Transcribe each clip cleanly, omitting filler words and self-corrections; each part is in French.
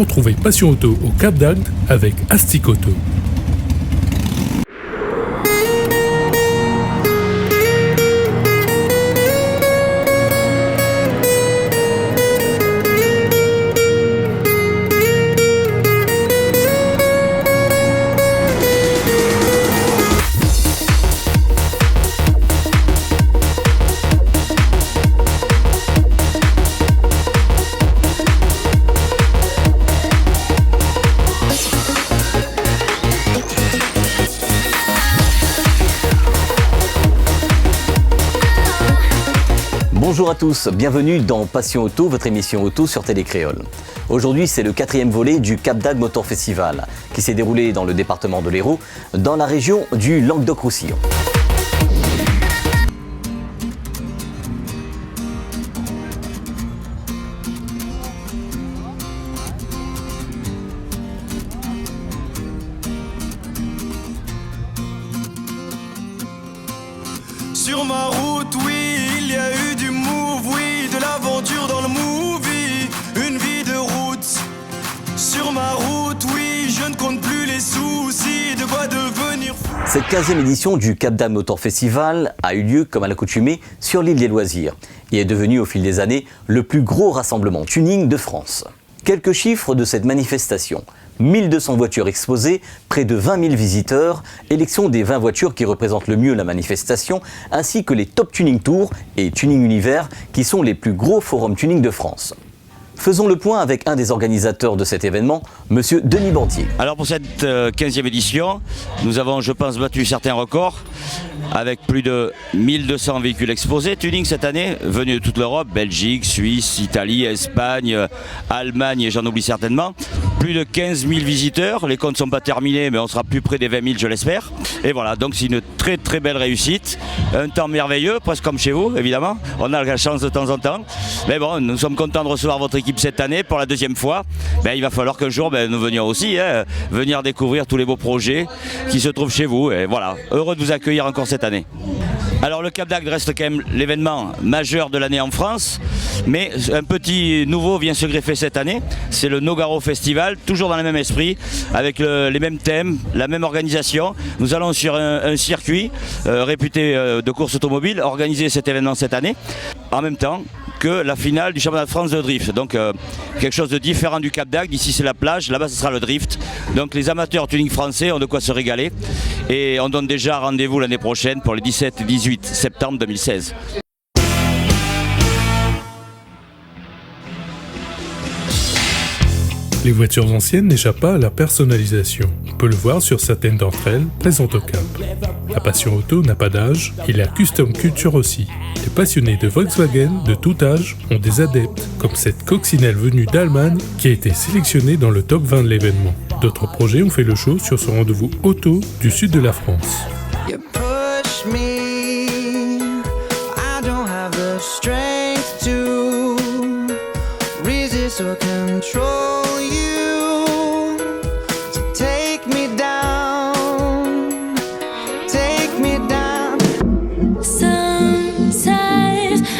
Retrouvez Passion Auto au Cap d'Agde avec Astic Auto. Bonjour à tous, bienvenue dans Passion Auto, votre émission auto sur Télé Créole. Aujourd'hui, c'est le 4e volet du Cap d'Agde Motor Festival qui s'est déroulé dans le département de l'Hérault, dans la région du Languedoc-Roussillon. Sur ma route, oui, il y a eu du move, oui, de l'aventure dans le movie, une vie de route. Sur ma route, oui, je ne compte plus les soucis, de quoi devenir fou. Cette 15e édition du Cap d'Agde Motor Festival a eu lieu, comme à l'accoutumée, sur l'île des Loisirs et est devenue au fil des années le plus gros rassemblement tuning de France. Quelques chiffres de cette manifestation. 1200 voitures exposées, près de 20 000 visiteurs, élection des 20 voitures qui représentent le mieux la manifestation, ainsi que les Top Tuning Tour et Tuning Univers qui sont les plus gros forums tuning de France. Faisons le point avec un des organisateurs de cet événement, Monsieur Denis Bantier. Alors pour cette 15e édition, nous avons, je pense, battu certains records avec plus de 1200 véhicules exposés. Tuning cette année, venus de toute l'Europe, Belgique, Suisse, Italie, Espagne, Allemagne et j'en oublie certainement. Plus de 15 000 visiteurs, les comptes ne sont pas terminés mais on sera plus près des 20 000 je l'espère. Et voilà, donc c'est une très très belle réussite, un temps merveilleux, presque comme chez vous évidemment, on a la chance de temps en temps. Mais bon, nous sommes contents de recevoir votre équipe cette année pour la 2e fois. Il va falloir qu'un jour nous venions aussi, venir découvrir tous les beaux projets qui se trouvent chez vous. Et voilà, heureux de vous accueillir encore cette année. Alors le Cap d'Agde reste quand même l'événement majeur de l'année en France, mais un petit nouveau vient se greffer cette année, c'est le Nogaro Festival, toujours dans le même esprit, avec les mêmes thèmes, la même organisation. Nous allons sur un circuit réputé de course automobile, organiser cet événement cette année, en même temps que la finale du championnat de France de drift. Donc quelque chose de différent du Cap d'Agde, ici c'est la plage, là-bas ce sera le drift. Donc les amateurs tuning français ont de quoi se régaler et on donne déjà rendez-vous l'année prochaine pour les 17 et 18 septembre 2016. Les voitures anciennes n'échappent pas à la personnalisation. On peut le voir sur certaines d'entre elles présentes au Cap. La passion auto n'a pas d'âge et la custom culture aussi. Les passionnés de Volkswagen de tout âge ont des adeptes, comme cette coccinelle venue d'Allemagne qui a été sélectionnée dans le top 20 de l'événement. D'autres projets ont fait le show sur ce rendez-vous auto du sud de la France. You push me, I don't have the strength to resist or control you, so take me down, take me down. Sometimes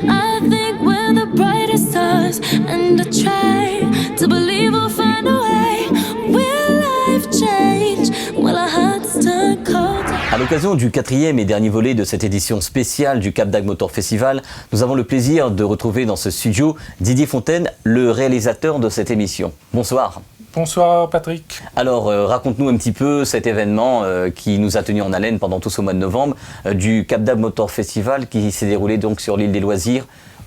I think we're the brightest stars, and I try to believe we'll find a way. Will life change? Will our hearts turn cold? À l'occasion du 4e et dernier volet de cette édition spéciale du Cap d'Agde Motor Festival, nous avons le plaisir de retrouver dans ce studio Didier Fontaine, le réalisateur de cette émission. Bonsoir. Bonsoir Patrick. Alors raconte-nous un petit peu cet événement qui nous a tenu en haleine pendant tout ce mois de novembre du Cap d'Agde Motor Festival qui s'est déroulé donc sur l'île des Loisirs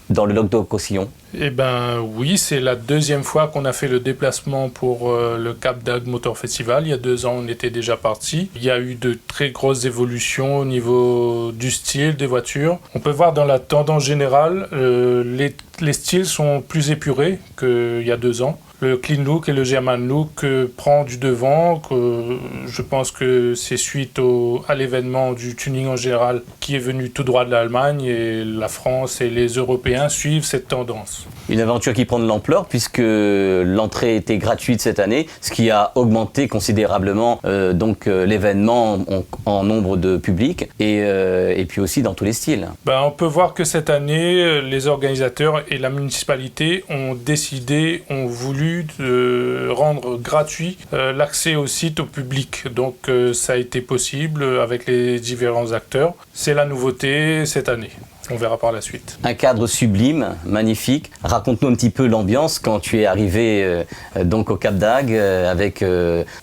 dans le Languedoc-Roussillon. Eh bien oui, c'est la 2e fois qu'on a fait le déplacement pour le Cap d'Agde Motor Festival. Il y a 2 ans, on était déjà parti. Il y a eu de très grosses évolutions au niveau du style des voitures. On peut voir dans la tendance générale, les styles sont plus épurés qu'il y a 2 ans. Le clean look et le German look prend du devant. Je pense que c'est suite à l'événement du tuning en général qui est venu tout droit de l'Allemagne et la France et les Européens suivent cette tendance. Une aventure qui prend de l'ampleur puisque l'entrée était gratuite cette année, ce qui a augmenté considérablement l'événement en nombre de publics et puis aussi dans tous les styles. On peut voir que cette année, les organisateurs et la municipalité ont voulu but de rendre gratuit l'accès au site au public. Donc ça a été possible avec les différents acteurs. C'est la nouveauté cette année. On verra par la suite. Un cadre sublime, magnifique. Raconte-nous un petit peu l'ambiance quand tu es arrivé donc au Cap d'Agde avec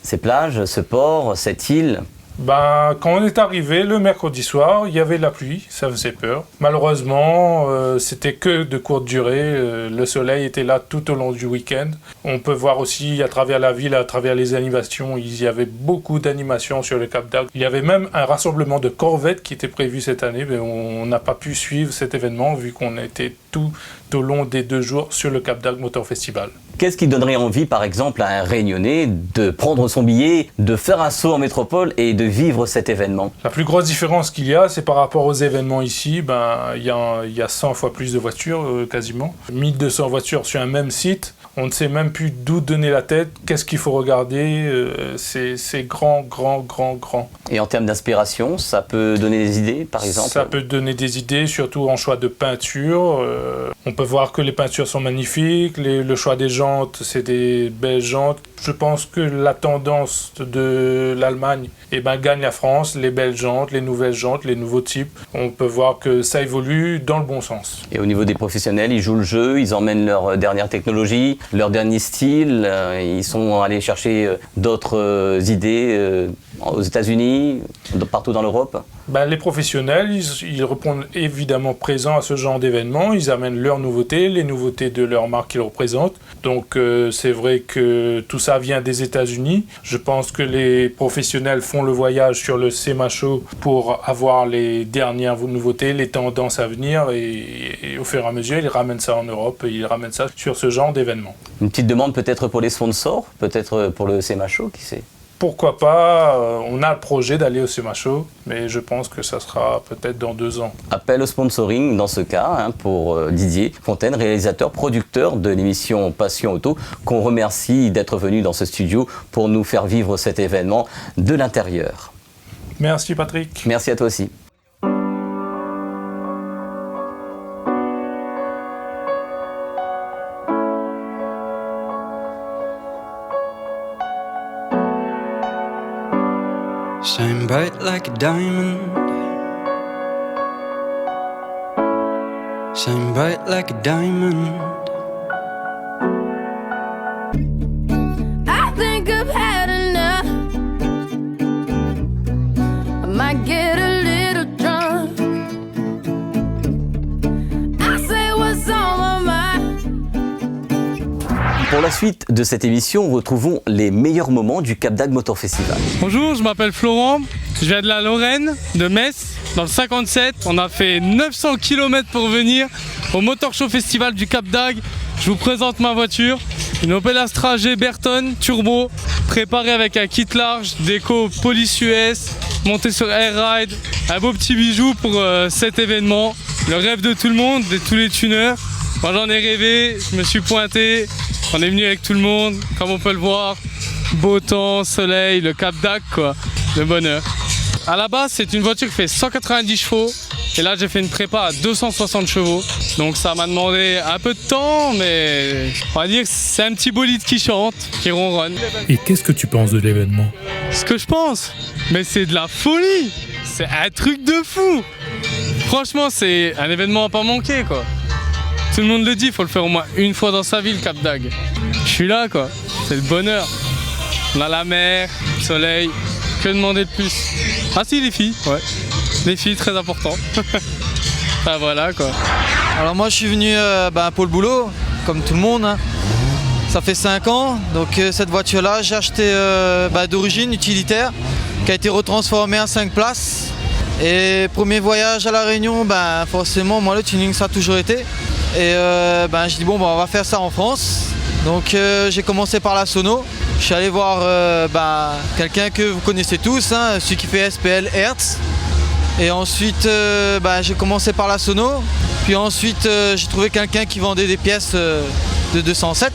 ces plages, ce port, cette île. Quand on est arrivé le mercredi soir, il y avait la pluie, ça faisait peur. Malheureusement, c'était que de courte durée. Le soleil était là tout au long du week-end. On peut voir aussi à travers la ville, à travers les animations, il y avait beaucoup d'animations sur le Cap d'Agde. Il y avait même un rassemblement de corvettes qui était prévu cette année, mais on n'a pas pu suivre cet événement vu qu'on était tout au long des 2 jours sur le Cap d'Agde Motor Festival. Qu'est-ce qui donnerait envie, par exemple, à un Réunionnais de prendre son billet, de faire un saut en métropole et de vivre cet événement? La plus grosse différence qu'il y a, c'est par rapport aux événements ici. Il y a 100 fois plus de voitures, quasiment. 1200 voitures sur un même site. On ne sait même plus d'où donner la tête, qu'est-ce qu'il faut regarder. C'est grand. Et en termes d'inspiration, ça peut donner des idées, par exemple? Ça peut donner des idées, surtout en choix de peinture. On peut voir que les peintures sont magnifiques. Le choix des jantes, c'est des belles jantes. Je pense que la tendance de l'Allemagne gagne la France, les belles jantes, les nouvelles jantes, les nouveaux types. On peut voir que ça évolue dans le bon sens. Et au niveau des professionnels, ils jouent le jeu, ils emmènent leur dernière technologie, leur dernier style. Ils sont allés chercher d'autres idées aux États-Unis, partout dans l'Europe. Les professionnels, ils répondent évidemment présents à ce genre d'événements. Ils amènent leurs nouveautés, les nouveautés de leur marque qu'ils représentent. Donc c'est vrai que tout ça vient des États-Unis. Je pense que les professionnels font le voyage sur le SEMA Show pour avoir les dernières nouveautés, les tendances à venir et au fur et à mesure, ils ramènent ça en Europe et ils ramènent ça sur ce genre d'événements. Une petite demande peut-être pour les sponsors, peut-être pour le SEMA Show, qui sait? Pourquoi pas, on a le projet d'aller au SEMA Show, mais je pense que ça sera peut-être dans 2 ans. Appel au sponsoring dans ce cas pour Didier Fontaine, réalisateur, producteur de l'émission Passion Auto, qu'on remercie d'être venu dans ce studio pour nous faire vivre cet événement de l'intérieur. Merci Patrick. Merci à toi aussi. Shine bright like a diamond. Shine bright like a diamond. I think I've had enough. I might get a little drunk. I say what's on my mind. Pour la suite de cette émission, retrouvons les meilleurs moments du Cap d'Agde Motor Festival. Bonjour, je m'appelle Florent, je viens de la Lorraine, de Metz, dans le 57. On a fait 900 km pour venir au Motor Show Festival du Cap d'Agde. Je vous présente ma voiture, une Opel Astra G Berton Turbo, préparée avec un kit large, déco Police US, montée sur Air Ride, un beau petit bijou pour cet événement. Le rêve de tout le monde, de tous les tuneurs. Moi j'en ai rêvé, je me suis pointé, on est venu avec tout le monde, comme on peut le voir. Beau temps, soleil, le Cap d'Agde quoi, le bonheur. À la base c'est une voiture qui fait 190 chevaux et là j'ai fait une prépa à 260 chevaux. Donc ça m'a demandé un peu de temps mais on va dire que c'est un petit bolide qui chante, qui ronronne. Et qu'est-ce que tu penses de l'événement? Ce que je pense, mais c'est de la folie, c'est un truc de fou. Franchement c'est un événement à pas manquer quoi. Tout le monde le dit, il faut le faire au moins une fois dans sa vie le Cap d'Agde. Je suis là quoi, c'est le bonheur. On a la mer, le soleil, que demander de plus? Ah si les filles, ouais. Les filles, très important. Enfin voilà quoi. Alors moi je suis venu pour le boulot, comme tout le monde. Hein. Ça fait 5 ans, donc cette voiture là j'ai acheté d'origine utilitaire, qui a été retransformée en 5 places. Et premier voyage à La Réunion, forcément moi le tuning ça a toujours été. Et j'ai dit on va faire ça en France. Donc j'ai commencé par la Sono. Je suis allé voir quelqu'un que vous connaissez tous, hein, celui qui fait SPL Hertz. Et ensuite j'ai commencé par la Sono. Puis ensuite j'ai trouvé quelqu'un qui vendait des pièces de 207.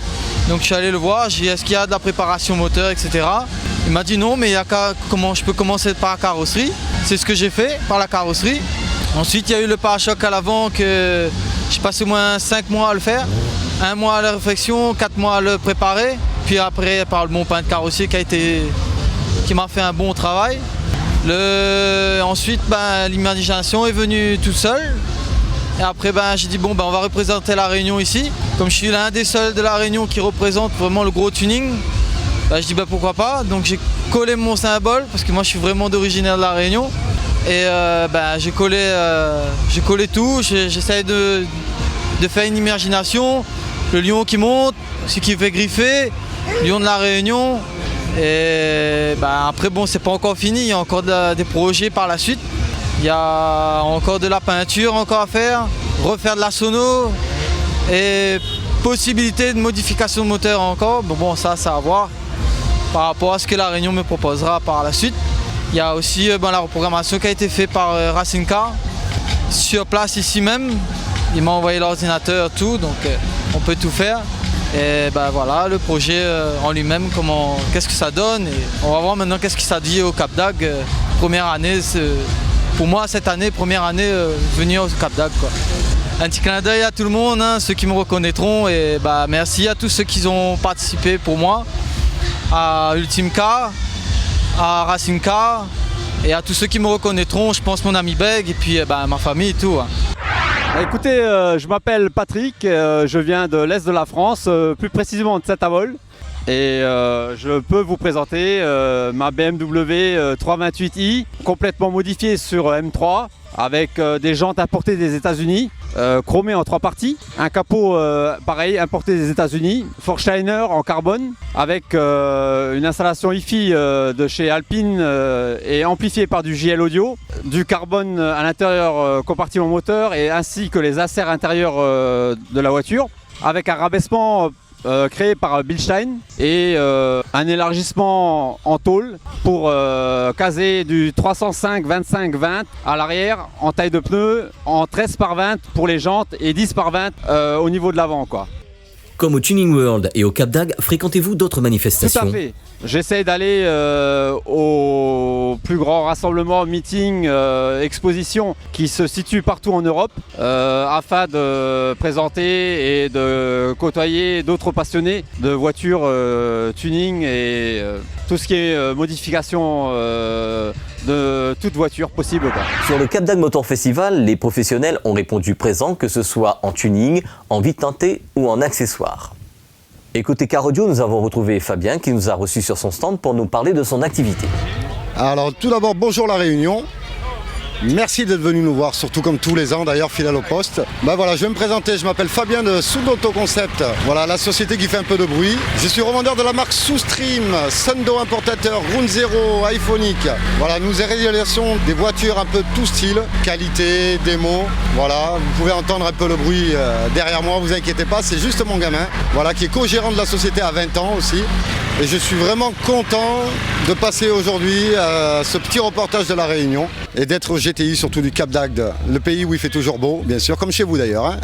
Donc je suis allé le voir, j'ai dit est-ce qu'il y a de la préparation moteur, etc. Il m'a dit non, mais comment je peux commencer par la carrosserie. C'est ce que j'ai fait, par la carrosserie. Ensuite il y a eu le pare-choc à l'avant que j'ai passé au moins 5 mois à le faire. 1 mois à la réflexion, 4 mois à le préparer. Puis après, par mon peintre carrossier qui m'a fait un bon travail. Ensuite, l'imagination est venue tout seul. Et après, j'ai dit, on va représenter la Réunion ici. Comme je suis l'un des seuls de la Réunion qui représente vraiment le gros tuning, je dis, pourquoi pas. Donc j'ai collé mon symbole, parce que moi je suis vraiment d'origine de la Réunion. Et j'ai collé tout, j'essaie de faire une imagination. Le lion qui monte, ce qui fait griffer, lion de la Réunion. Et après, c'est pas encore fini, il y a encore des projets par la suite. Il y a encore de la peinture à faire, refaire de la sono et possibilité de modification de moteur encore. Ça à voir par rapport à ce que la Réunion me proposera par la suite. Il y a aussi la reprogrammation qui a été faite par Racing Car sur place ici même. Il m'a envoyé l'ordinateur, tout, donc on peut tout faire. Et voilà, le projet en lui-même, qu'est-ce que ça donne. Et on va voir maintenant qu'est-ce que ça dit au Cap d'Agde. Première année, pour moi cette année, première année venir au Cap d'Agde. Un petit clin d'œil à tout le monde, ceux qui me reconnaîtront. Et merci à tous ceux qui ont participé pour moi, à Ultime Car, à Racing Car et à tous ceux qui me reconnaîtront, je pense mon ami Beg et puis ma famille et tout. Écoutez, je m'appelle Patrick, je viens de l'Est de la France, plus précisément de Saint-Avold. Et je peux vous présenter ma BMW 328i, complètement modifiée sur M3, avec des jantes importées des États-Unis, chromées en 3 parties, un capot pareil importé des États-Unis, Forshiner en carbone, avec une installation hi-fi de chez Alpine et amplifiée par du JL Audio, du carbone à l'intérieur compartiment moteur et ainsi que les inserts intérieurs de la voiture, avec un rabaissement créé par Bilstein et un élargissement en tôle pour caser du 305-25-20 à l'arrière en taille de pneu, en 13 par 20 pour les jantes et 10 par 20 au niveau de l'avant, quoi. Comme au Tuning World et au Cap d'Agde, fréquentez-vous d'autres manifestations ? Tout à fait. J'essaie d'aller au plus grand rassemblement, meeting, exposition qui se situe partout en Europe afin de présenter et de côtoyer d'autres passionnés de voitures tuning et tout ce qui est modification de toute voiture possible, quoi. Sur le Cap d'Agde Motor Festival, les professionnels ont répondu présent, que ce soit en tuning, en vie teintée ou en accessoires. Et côté Car Audio, nous avons retrouvé Fabien qui nous a reçus sur son stand pour nous parler de son activité. Alors tout d'abord, bonjour la Réunion. Merci d'être venu nous voir, surtout comme tous les ans d'ailleurs, fidèle au poste. Voilà, je vais me présenter, je m'appelle Fabien de Soudauto Concept, voilà la société qui fait un peu de bruit. Je suis revendeur de la marque Soustream, Sundo importateur, Ground Zero, iPhonic. Voilà, nous réalisons des voitures un peu tout style, qualité, démo. Voilà, vous pouvez entendre un peu le bruit derrière moi, vous inquiétez pas, c'est juste mon gamin, voilà, qui est co-gérant de la société à 20 ans aussi. Et je suis vraiment content de passer aujourd'hui ce petit reportage de la Réunion et d'être au GTI, surtout du Cap d'Agde, le pays où il fait toujours beau, bien sûr, comme chez vous d'ailleurs.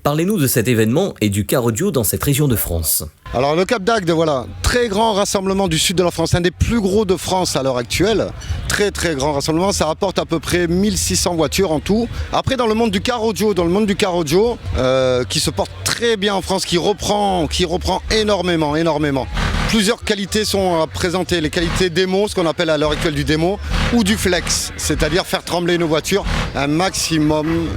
Parlez-nous de cet événement et du Car Audio dans cette région de France. Alors le Cap d'Agde, voilà, très grand rassemblement du sud de la France, un des plus gros de France à l'heure actuelle. Très très grand rassemblement, ça rapporte à peu près 1600 voitures en tout. Après dans le monde du Car Audio, qui se porte très bien en France, qui reprend énormément. Plusieurs qualités sont à présenter, les qualités démo, ce qu'on appelle à l'heure actuelle du démo, ou du flex, c'est-à-dire faire trembler nos voitures un maximum,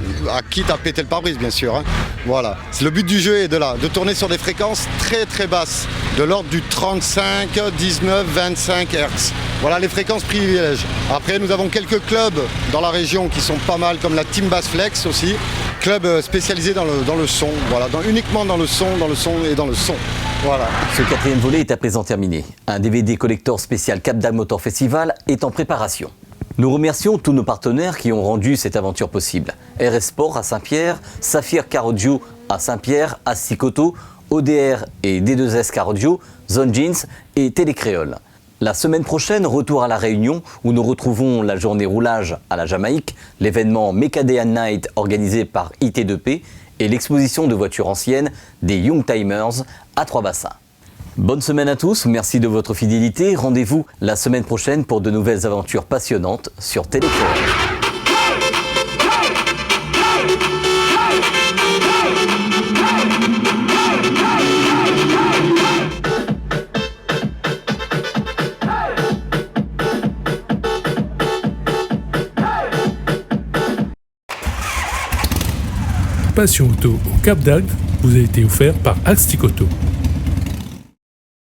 quitte à péter le pare-brise bien sûr. Voilà, le but du jeu est de tourner sur des fréquences très très basses, de l'ordre du 35, 19, 25 Hz. Voilà les fréquences privilèges. Après nous avons quelques clubs dans la région qui sont pas mal, comme la Team Bass Flex aussi, club spécialisé dans le son, voilà, uniquement dans le son et dans le son. Voilà. Ce 4e volet est à présent terminé. Un DVD collector spécial Cap d'Agde Motor Festival est en préparation. Nous remercions tous nos partenaires qui ont rendu cette aventure possible. RS Sport à Saint-Pierre, Saphir Car Audio à Saint-Pierre, Assicoto, ODR et D2S Car Audio, Zone Jeans et Télécréole. La semaine prochaine, retour à La Réunion où nous retrouvons la journée roulage à la Jamaïque, l'événement Mecadea Night organisé par IT2P et l'exposition de voitures anciennes des Young Timers à Trois-Bassins. Bonne semaine à tous, merci de votre fidélité. Rendez-vous la semaine prochaine pour de nouvelles aventures passionnantes sur Télécréole. Hey! Passion Auto au Cap d'Agde vous a été offert par Alstic Auto.